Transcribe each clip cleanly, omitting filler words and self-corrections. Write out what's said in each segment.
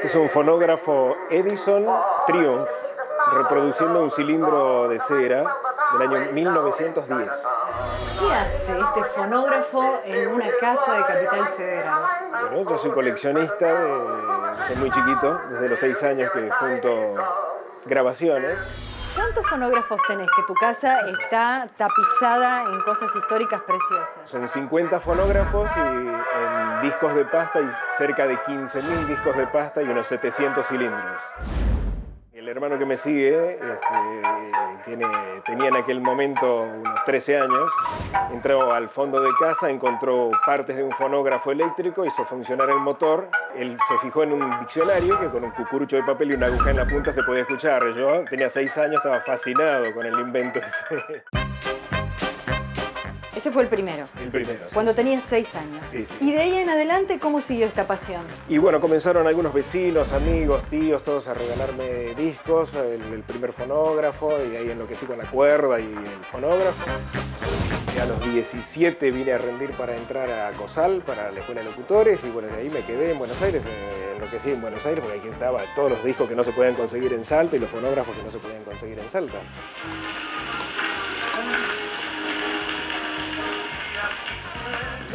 Es un fonógrafo Edison Triumph, reproduciendo un cilindro de cera del año 1910. ¿Qué hace este fonógrafo en una casa de Capital Federal? Bueno, yo soy coleccionista desde muy chiquito, desde los 6 años que junto grabaciones. ¿Cuántos fonógrafos tenés? Que tu casa está tapizada en cosas históricas preciosas. Son 50 fonógrafos y en discos de pasta hay cerca de 15.000 discos de pasta y unos 700 cilindros. El hermano que me sigue tenía en aquel momento unos 13 años. Entró al fondo de casa, encontró partes de un fonógrafo eléctrico, hizo funcionar el motor. Él se fijó en un diccionario que con un cucurucho de papel y una aguja en la punta se podía escuchar. Yo tenía 6 años, estaba fascinado con el invento ese. Ese fue el primero. El primero. Cuando sí. tenías 6 años. Sí, sí. Y de ahí en adelante, ¿cómo siguió esta pasión? Y bueno, comenzaron algunos vecinos, amigos, tíos, todos a regalarme discos, el primer fonógrafo, y ahí enloquecí con la cuerda y el fonógrafo. Y a los 17 vine a rendir para entrar a COSAL, para la Escuela de Locutores, y bueno, de ahí me quedé en Buenos Aires, enloquecí en Buenos Aires, porque aquí estaban todos los discos que no se podían conseguir en Salta y los fonógrafos que no se podían conseguir en Salta.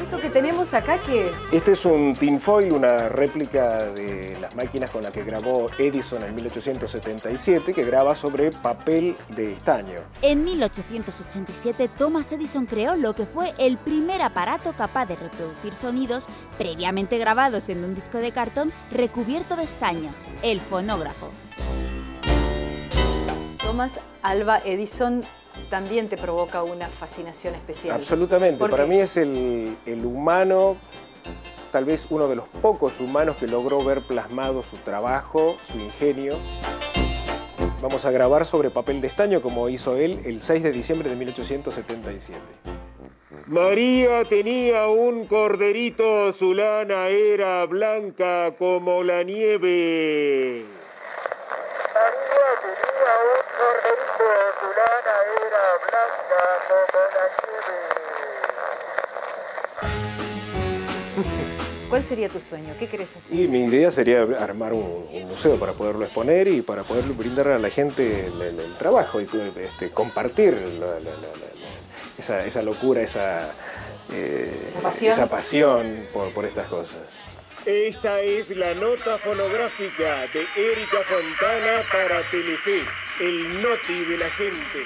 ¿Esto que tenemos acá qué es? Este es un tinfoil, una réplica de las máquinas con las que grabó Edison en 1877, que graba sobre papel de estaño. En 1887, Thomas Edison creó lo que fue el primer aparato capaz de reproducir sonidos previamente grabados en un disco de cartón recubierto de estaño, el fonógrafo. Thomas Alva Edison también te provoca una fascinación especial. Absolutamente. Para mí es el humano, tal vez uno de los pocos humanos que logró ver plasmado su trabajo, su ingenio. Vamos a grabar sobre papel de estaño como hizo él el 6 de diciembre de 1877. María tenía un corderito, su lana era blanca como la nieve. María tenía un corderito, su lana era blanca como la nieve. ¿Cuál sería tu sueño? ¿Qué querés hacer? Y mi idea sería armar un museo para poderlo exponer y para poder brindar a la gente el trabajo y compartir esa locura, esa pasión por estas cosas. Esta es la nota fonográfica de Erika Fontana para Telefe, el noti de la gente.